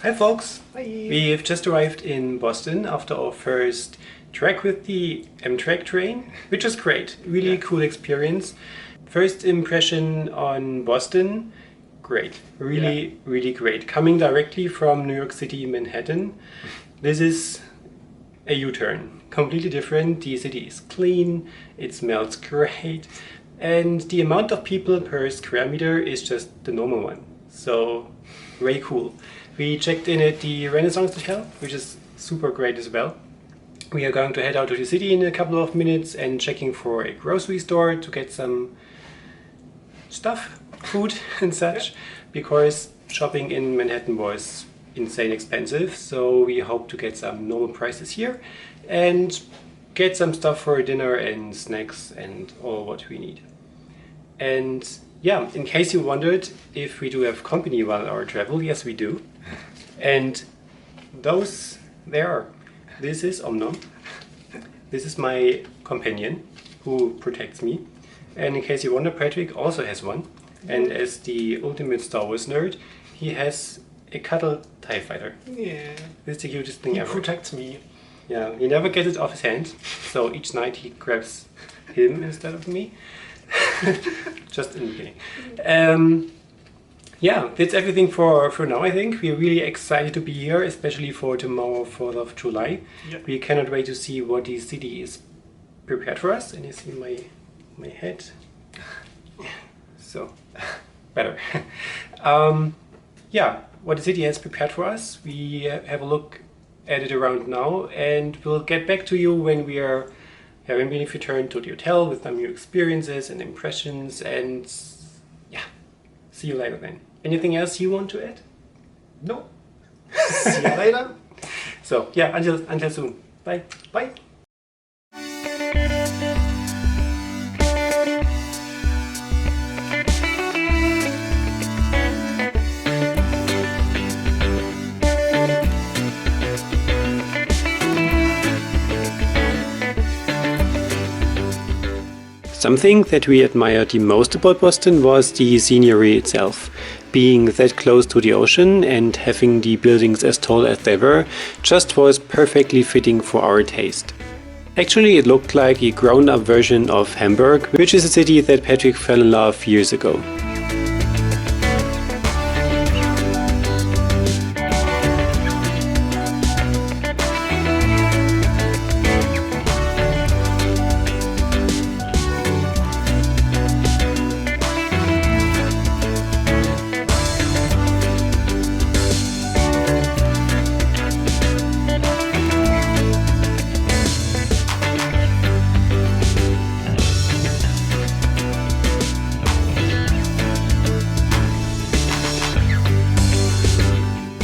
Hi folks! Hi. We've just arrived in Boston after our first trek with the Amtrak train, which was great. Really cool experience. First impression on Boston, great. Really great. Coming directly from New York City, Manhattan, this is a U-turn. Completely different. The city is clean, it smells great, and the amount of people per square meter is just the normal one. So, very cool. We checked in at the Renaissance Hotel, which is super great as well. We are going to head out to the city in a couple of minutes and checking for a grocery store to get some stuff, food and such, because shopping in Manhattan was insane expensive. So we hope to get some normal prices here and get some stuff for dinner and snacks and all what we need. And yeah, in case you wondered if we do have company while our travel, yes we do. And those there are. This is Omnom. This is my companion who protects me. And in case you wonder, Patrick also has one. And as the ultimate Star Wars nerd, he has a cuddle TIE fighter. Yeah. This is the cutest thing ever. He protects me. Yeah, he never gets it off his hand. So each night he grabs him instead of me. Just in the beginning. Yeah, that's everything for now, I think. We're really excited to be here, especially for tomorrow, 4th of July. Yep. We cannot wait to see what the city is prepared for us. And you see my head. So, better. Yeah, what the city has prepared for us. We have a look at it around now, and we'll get back to you when we've returned to the hotel with some new experiences and impressions, and yeah, see you later then. Anything else you want to add? No. See you later. So yeah, until soon. Bye. Bye. Something that we admired the most about Boston was the scenery itself. Being that close to the ocean and having the buildings as tall as they were just was perfectly fitting for our taste. Actually, it looked like a grown-up version of Hamburg, which is a city that Patrick fell in love years ago.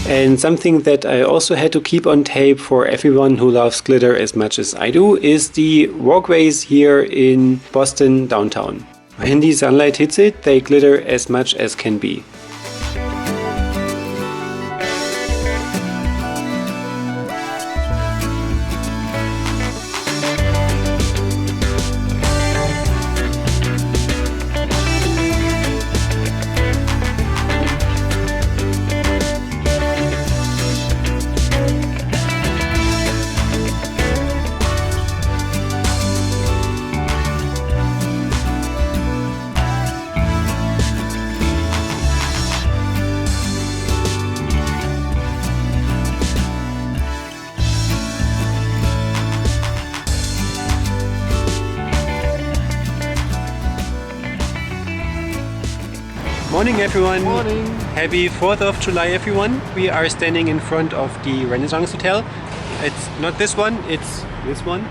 And something that I also had to keep on tape for everyone who loves glitter as much as I do is the walkways here in Boston downtown. When the sunlight hits it, they glitter as much as can be. Morning everyone! Morning! Happy 4th of July everyone! We are standing in front of the Renaissance Hotel. It's not this one, it's this one.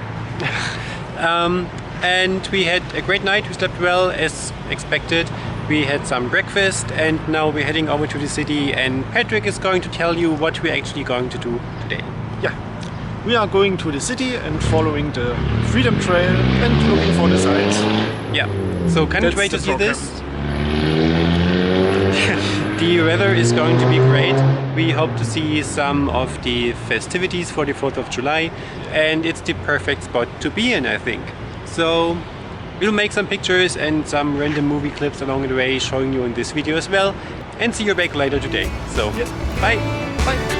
And we had a great night, we slept well as expected. We had some breakfast and now we're heading over to the city, and Patrick is going to tell you what we're actually going to do today. Yeah, we are going to the city and following the Freedom Trail and looking for the sights. Yeah, so cannot wait to see this. The weather is going to be great. We hope to see some of the festivities for the 4th of July, and it's the perfect spot to be in, I think. So we'll make some pictures and some random movie clips along the way showing you in this video as well, and see you back later today. So Yes. bye! Bye.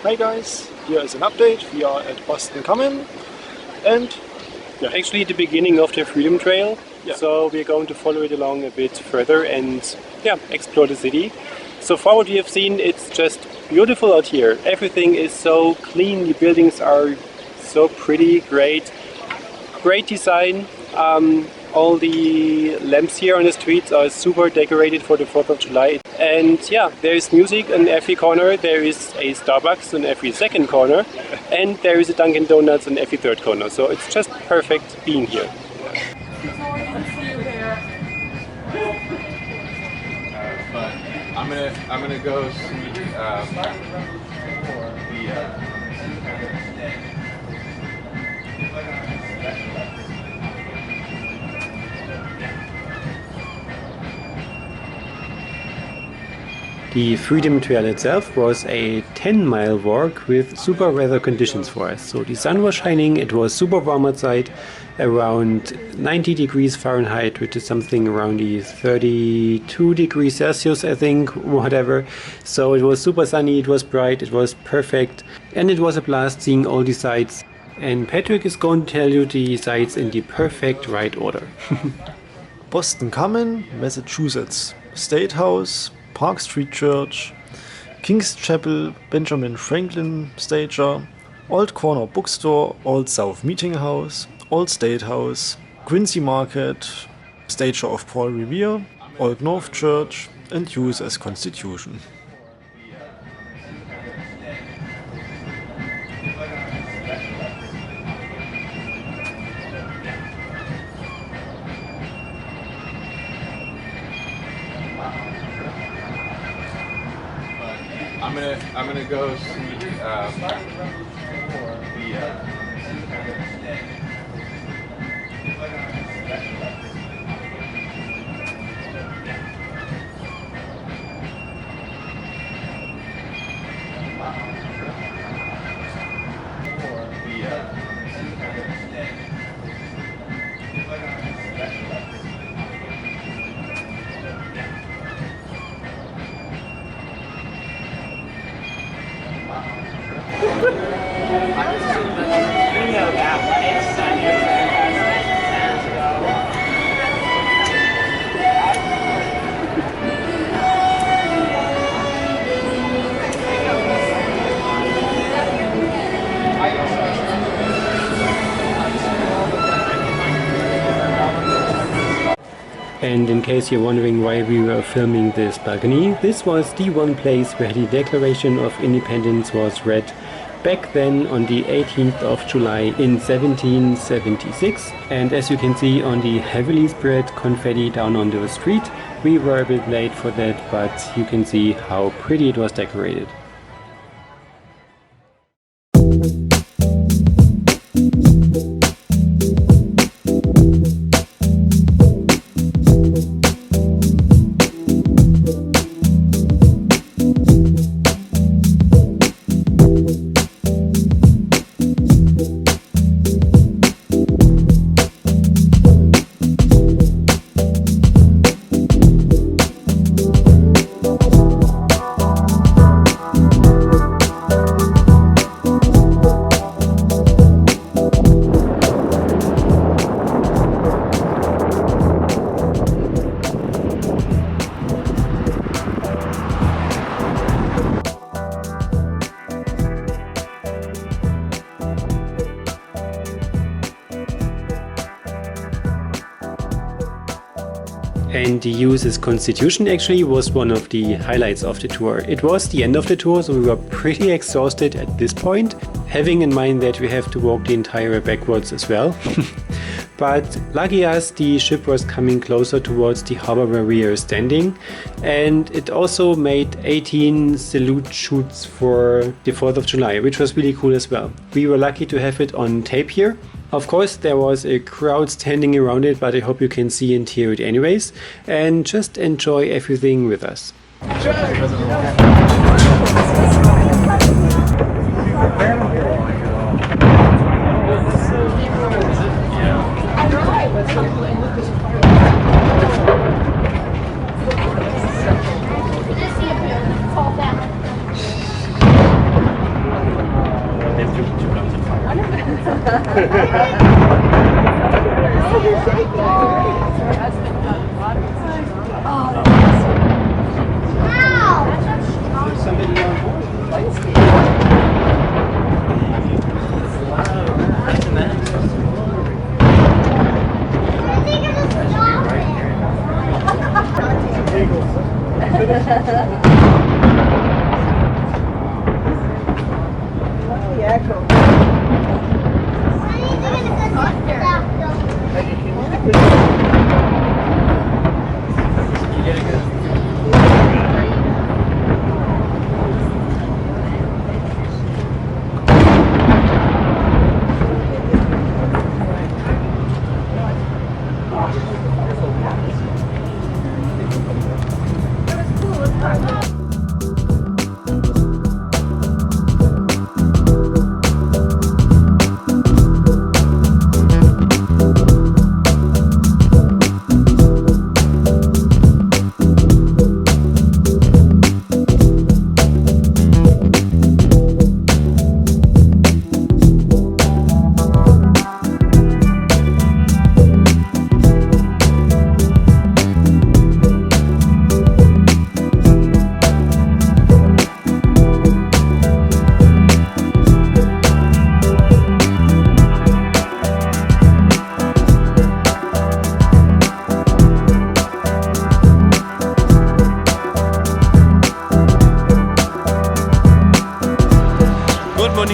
Hi guys, here is an update. We are at Boston Common and Yeah, actually the beginning of the Freedom Trail. Yeah. So we're going to follow it along a bit further and yeah, explore the city. So far what we have seen, it's just beautiful out here. Everything is so clean, the buildings are so pretty, great design. All the lamps here on the streets are super decorated for the 4th of July. And yeah, there is music in every corner, there is a Starbucks in every second corner, and there is a Dunkin' Donuts in every third corner. So it's just perfect being here. But I'm gonna go see The Freedom Trail itself was a 10-mile walk with super weather conditions for us. So the sun was shining, it was super warm outside, around 90 degrees Fahrenheit, which is something around the 32 degrees Celsius, I think, whatever. So it was super sunny, it was bright, it was perfect, and it was a blast seeing all the sights. And Patrick is going to tell you the sights in the perfect right order. Boston Common, Massachusetts, State House, Park Street Church, King's Chapel, Benjamin Franklin Stager, Old Corner Bookstore, Old South Meeting House, Old State House, Quincy Market, Stager of Paul Revere, Old North Church, and USS Constitution. I'm gonna go see And in case you're wondering why we were filming this balcony, this was the one place where the Declaration of Independence was read back then on the 18th of July in 1776. And as you can see on the heavily spread confetti down on the street, we were a bit late for that, but you can see how pretty it was decorated. And the USS Constitution actually was one of the highlights of the tour. It was the end of the tour, so we were pretty exhausted at this point, having in mind that we have to walk the entire way backwards as well. But lucky us, the ship was coming closer towards the harbor where we are standing, and it also made 18 salute shoots for the 4th of July, which was really cool as well. We were lucky to have it on tape here. Of course, there was a crowd standing around it, but I hope you can see and hear it anyways, and just enjoy everything with us.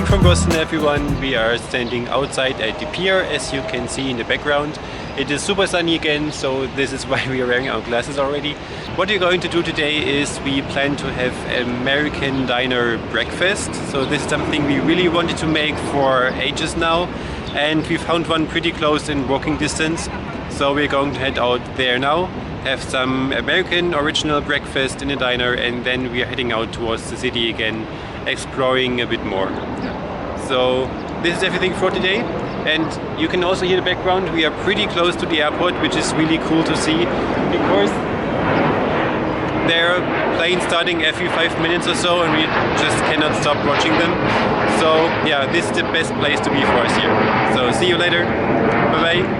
From Boston, everyone. We are standing outside at the pier, as you can see in the background. It is super sunny again, so this is why we are wearing our glasses already. What we're going to do today is we plan to have American diner breakfast. So this is something we really wanted to make for ages now, and we found one pretty close in walking distance. So we're going to head out there now, have some American original breakfast in a diner, and then we are heading out towards the city again, exploring a bit more. So this is everything for today, and you can also hear the background. We are pretty close to the airport, which is really cool to see, because there are planes starting every 5 minutes or so, and we just cannot stop watching them. So yeah, this is the best place to be for us here. So see you later. Bye bye.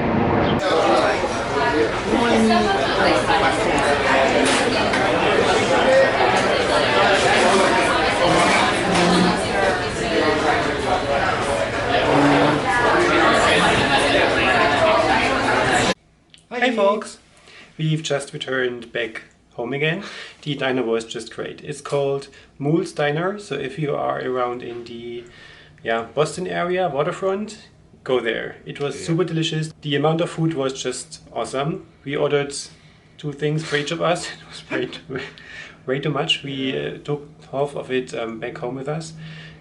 Hey folks! We've just returned back home again. The diner was just great. It's called Moole's Diner, so if you are around in the Boston area, waterfront, go there. It was super delicious. The amount of food was just awesome. We ordered 2 things for each of us. It was way too much. We took half of it back home with us.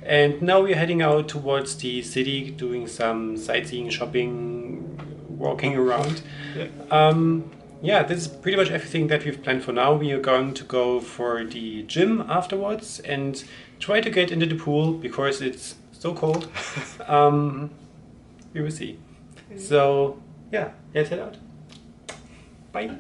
And now we're heading out towards the city, doing some sightseeing, shopping, walking around. This is pretty much everything that we've planned for now. We are going to go for the gym afterwards and try to get into the pool because it's so cold. We will see. So yeah, let's head out. Bye.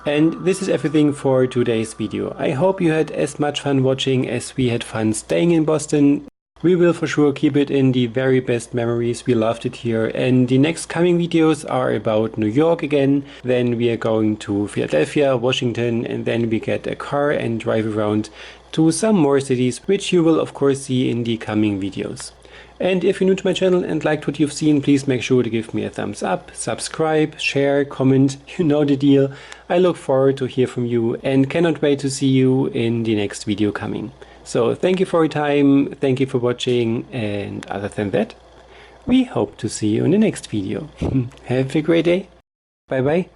And this is everything for today's video. I hope you had as much fun watching as we had fun staying in Boston. We will for sure keep it in the very best memories. We loved it here. And the next coming videos are about New York again. Then we are going to Philadelphia, Washington, and then we get a car and drive around to some more cities, which you will of course see in the coming videos. And if you're new to my channel and liked what you've seen, please make sure to give me a thumbs up, subscribe, share, comment, you know the deal. I look forward to hear from you and cannot wait to see you in the next video coming. So thank you for your time, thank you for watching, and other than that, we hope to see you in the next video. Have a great day. Bye bye.